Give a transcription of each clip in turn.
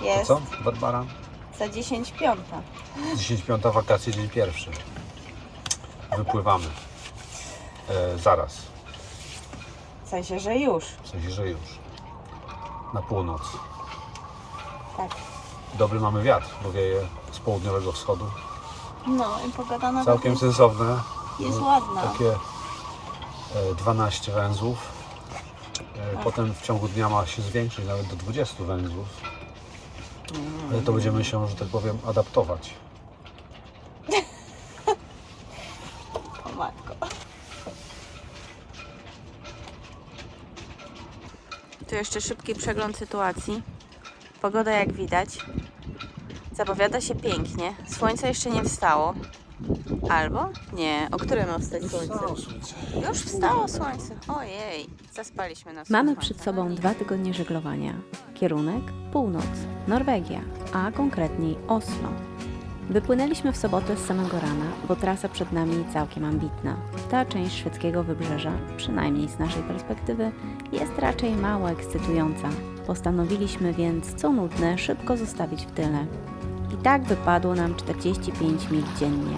Jest To co, Barbara? za 10 piąta. 10:05 wakacje, dzień pierwszy. Wypływamy. Zaraz. W sensie, że już. W sensie, że już. Na północ. Tak. Dobry mamy wiatr, bo wieje z południowego wschodu. No i pogoda nawet Całkiem sensowne. jest ładna. Takie 12 węzłów. Potem w ciągu dnia ma się zwiększyć nawet do 20 węzłów. Ale to będziemy się, że tak powiem, adaptować. O matko. Tu jeszcze szybki przegląd sytuacji. Pogoda, jak widać, zapowiada się pięknie. Słońce jeszcze nie wstało. Albo? Nie. O którym ma wstać słońce? Już wstało słońce. Ojej, zaspaliśmy na Mamy słońce. przed sobą 2 tygodnie żeglowania. Kierunek północ, Norwegia, a konkretniej Oslo. Wypłynęliśmy w sobotę z samego rana, bo trasa przed nami całkiem ambitna. Ta część szwedzkiego wybrzeża, przynajmniej z naszej perspektywy, jest raczej mało ekscytująca. Postanowiliśmy więc, co nudne, szybko zostawić w tyle. I tak wypadło nam 45 mil dziennie.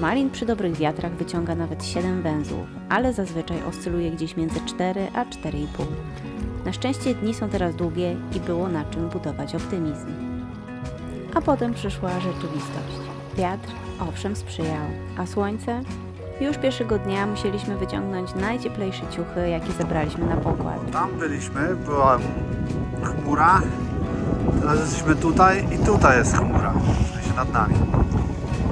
Malin przy dobrych wiatrach wyciąga nawet 7 węzłów, ale zazwyczaj oscyluje gdzieś między 4 a 4,5. Na szczęście dni są teraz długie i było na czym budować optymizm. A potem przyszła rzeczywistość. Wiatr owszem sprzyjał, a słońce? Już pierwszego dnia musieliśmy wyciągnąć najcieplejsze ciuchy, jakie zebraliśmy na pokład. Tam byliśmy, była chmura, teraz jesteśmy tutaj i tutaj jest chmura, w sensie nad nami.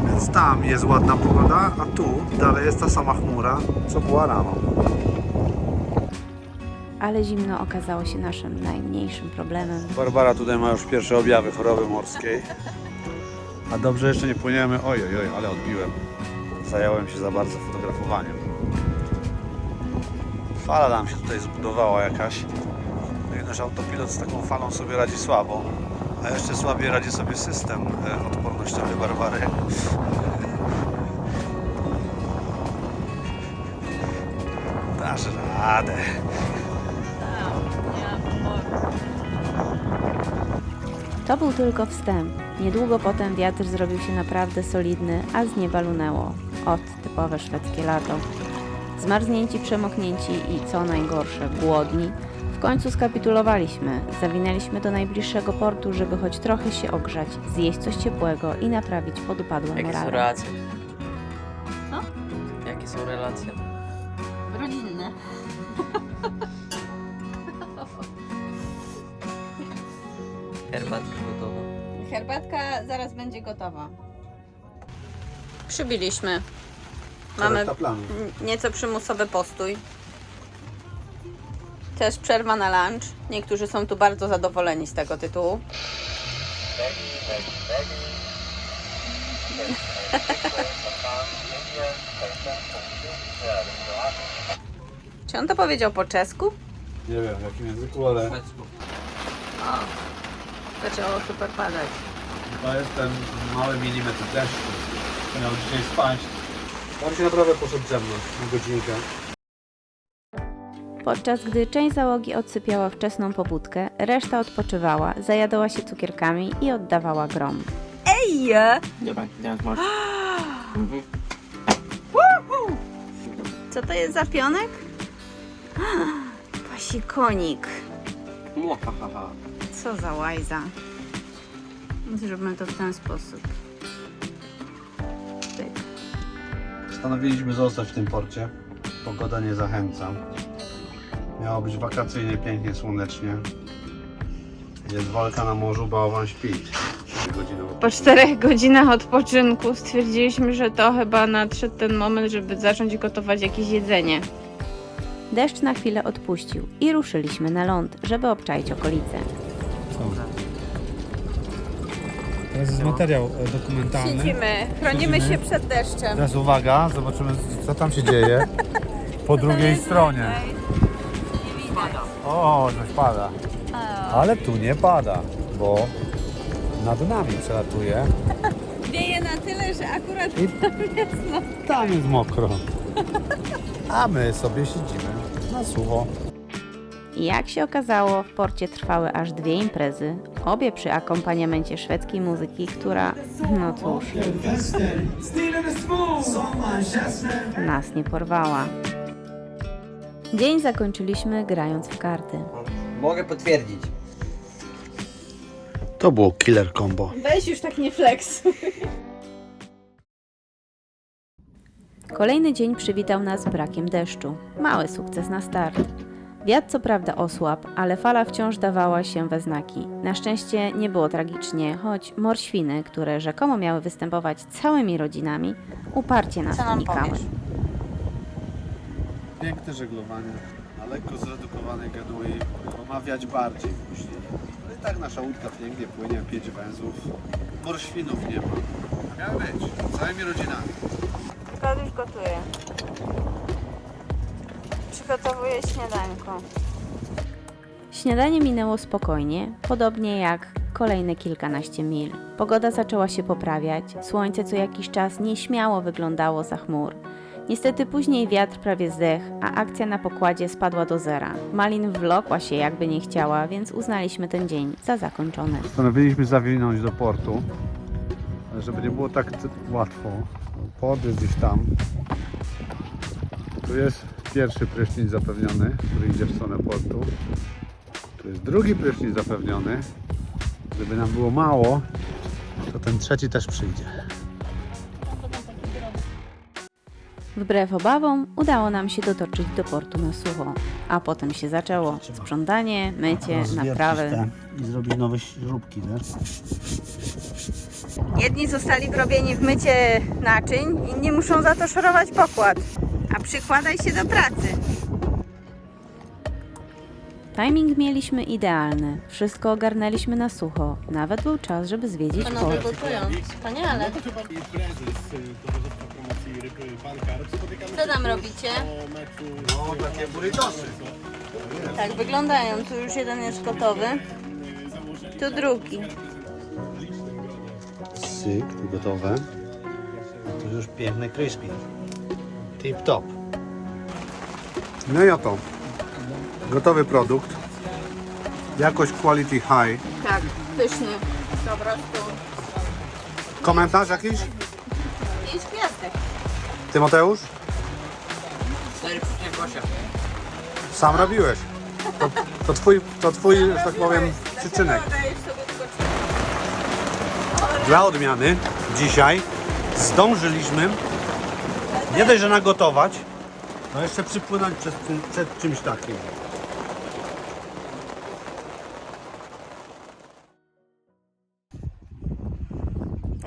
Więc tam jest ładna pogoda, a tu dalej jest ta sama chmura, co była rano. Ale zimno okazało się naszym najmniejszym problemem. Barbara tutaj ma już pierwsze objawy choroby morskiej. A dobrze jeszcze nie płyniemy. Oj, ale odbiłem. Zająłem się za bardzo fotografowaniem. Fala nam się tutaj zbudowała jakaś. No i nasz autopilot z taką falą sobie radzi słabo. A jeszcze słabiej radzi sobie system odpornościowy Barbary. Dasz radę. To był tylko wstęp. Niedługo potem wiatr zrobił się naprawdę solidny, a z nieba lunęło. Ot, typowe szwedzkie lato. Zmarznięci, przemoknięci i co najgorsze, głodni, w końcu skapitulowaliśmy. Zawinęliśmy do najbliższego portu, żeby choć trochę się ogrzać, zjeść coś ciepłego i naprawić podupadłe Jakie są morale. relacje? Co? Jakie są relacje? Rodzinne. Herbatka gotowa. Herbatka zaraz będzie gotowa. Przybiliśmy. Mamy nieco przymusowy postój. Też przerwa na lunch. Niektórzy są tu bardzo zadowoleni z tego tytułu. Czy on to powiedział po czesku? Nie wiem w jakim języku, ale Zaczęło super padać. to jest ten mały milimetr deszczu. Miał dzisiaj spać. On się naprawdę poszedł ze mną na godzinkę. Podczas gdy część załogi odsypiała wczesną pobudkę, reszta odpoczywała, zajadała się cukierkami i oddawała grom. Ej! Jak masz? Co to jest za pionek? Pasikonik. Co za łajza. Zróbmy to w ten sposób. Pyk. Postanowiliśmy zostać w tym porcie. Pogoda nie zachęca. Miało być wakacyjnie, pięknie, słonecznie. Jest walka na morzu, bałwan śpi. 4 godziny Po 4 godzinach odpoczynku stwierdziliśmy, że to chyba nadszedł ten moment, żeby zacząć gotować jakieś jedzenie. Deszcz na chwilę odpuścił i ruszyliśmy na ląd, żeby obczaić okolice. Teraz jest materiał dokumentalny. Siedzimy, chronimy się przed deszczem. Teraz uwaga, zobaczymy co tam się dzieje po drugiej stronie. O, coś pada. Ale tu nie pada, bo nad nami przelatuje. Wieje na tyle, że akurat Tam jest mokro. A my sobie siedzimy na sucho. I jak się okazało, w porcie trwały aż 2 imprezy. Obie przy akompaniamencie szwedzkiej muzyki, która, no cóż, nas nie porwała. Dzień zakończyliśmy grając w karty. Mogę potwierdzić. To było killer combo. Weź już tak nie flex. Kolejny dzień przywitał nas brakiem deszczu. Mały sukces na start. Wiatr co prawda osłabł, ale fala wciąż dawała się we znaki. Na szczęście nie było tragicznie, choć morświny, które rzekomo miały występować całymi rodzinami, uparcie nas Co nam unikały. powiesz? Piękne żeglowanie na lekko zredukowanej genui, bo ma wiać bardziej później. No i tak nasza łódka pięknie płynie, 5 węzłów. Morświnów nie ma. A miały być, całymi rodzinami. Arkadiusz już gotuje. Przygotowuje śniadanko. Śniadanie minęło spokojnie, podobnie jak kolejne kilkanaście mil. Pogoda zaczęła się poprawiać, słońce co jakiś czas nieśmiało wyglądało za chmur. Niestety później wiatr prawie zdechł, a akcja na pokładzie spadła do zera. Malin wlokła się jakby nie chciała, więc uznaliśmy ten dzień za zakończony. Postanowiliśmy zawinąć do portu, ale żeby nie było tak łatwo. Port jest gdzieś tam. Tu jest pierwszy prysznic zapewniony, który idzie w stronę portu. Tu jest drugi prysznic zapewniony. Gdyby nam było mało, to ten trzeci też przyjdzie. Wbrew obawom udało nam się dotoczyć do portu na sucho, a potem się zaczęło sprzątanie, mycie, naprawy. I zrobić nowe śrubki, wiesz? Jedni zostali wrobieni w mycie naczyń, inni muszą za to szorować pokład. A przykładaj się do pracy. Timing mieliśmy idealny, wszystko ogarnęliśmy na sucho, nawet był czas, żeby zwiedzić port. gotują. Wspaniale. Co tam robicie? No, takie burritosy. Tak wyglądają. Tu już jeden jest gotowy. Tu drugi. Syk, tu gotowe. Tu już piękne crispy. Tip top. No i oto. Gotowy produkt. Jakość quality high. Tak, pyszny. Po prostu. Komentarz jakiś? 5 gwiazdek. Tymoteusz? 4,8. Sam robiłeś. To twój, że tak powiem, przyczynek. Dla odmiany dzisiaj zdążyliśmy nie dość, że nagotować, no jeszcze przypłynąć przed czymś takim.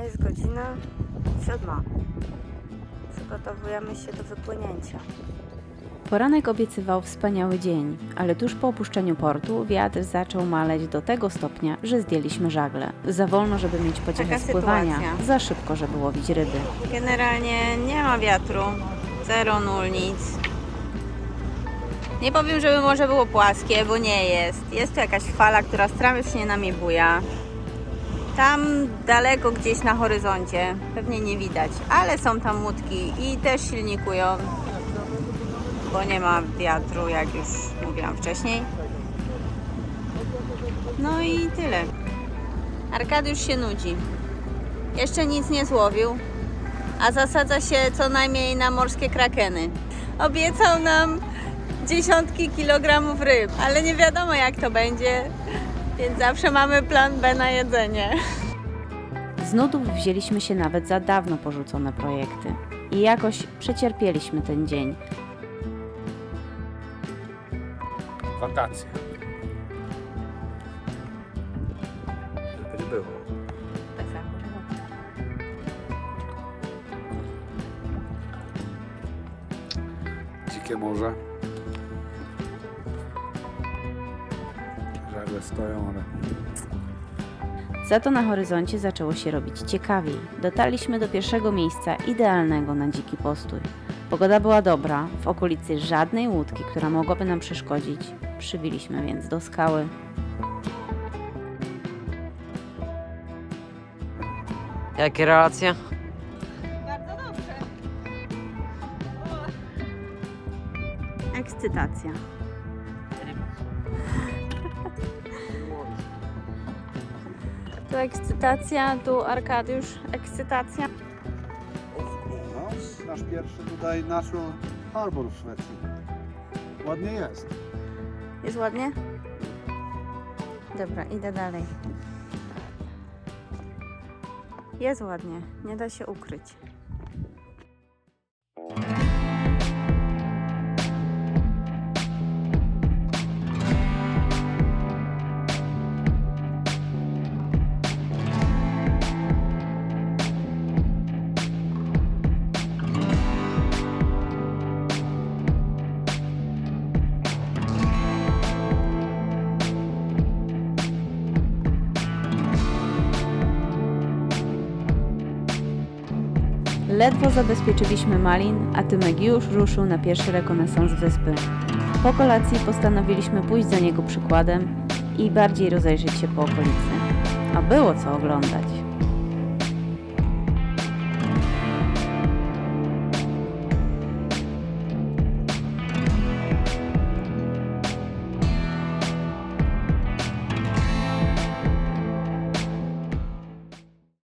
Jest godzina 7. Przygotowujemy się do wypłynięcia. Poranek obiecywał wspaniały dzień, ale tuż po opuszczeniu portu wiatr zaczął maleć do tego stopnia, że zdjęliśmy żagle. Za wolno, żeby mieć pociechę Taka z pływania, sytuacja. za szybko, żeby łowić ryby. Generalnie nie ma wiatru. 0, 0, nic. Nie powiem, żeby morze było płaskie, bo nie jest. Jest tu jakaś fala, która strasznie nami buja. Tam daleko gdzieś na horyzoncie pewnie nie widać, ale są tam łódki i też silnikują, bo nie ma wiatru, jak już mówiłam wcześniej. No i tyle. Arkadiusz się nudzi. Jeszcze nic nie złowił, a zasadza się co najmniej na morskie krakeny. Obiecał nam dziesiątki kilogramów ryb, ale nie wiadomo jak to będzie, więc zawsze mamy plan B na jedzenie. Z nudów wzięliśmy się nawet za dawno porzucone projekty i jakoś przecierpieliśmy ten dzień. Wakacje. Żeby nie było. Dzikie morze. Żagle stoją, ale... Za to na horyzoncie zaczęło się robić ciekawiej. Dotarliśmy do pierwszego miejsca idealnego na dziki postój. Pogoda była dobra, w okolicy żadnej łódki, która mogłaby nam przeszkodzić. Przywiliśmy więc do skały. Jakie relacje? Bardzo dobrze. Ekscytacja. Tu ekscytacja, tu Arkadiusz, ekscytacja. No, nasz pierwszy tutaj Natural Harbor w Szwecji. Ładnie jest. Jest ładnie? Dobra, idę dalej. Jest ładnie, nie da się ukryć. Ledwo zabezpieczyliśmy Malin, a Tymek już ruszył na pierwszy rekonesans wyspy. Po kolacji postanowiliśmy pójść za niego przykładem i bardziej rozejrzeć się po okolicy. A było co oglądać.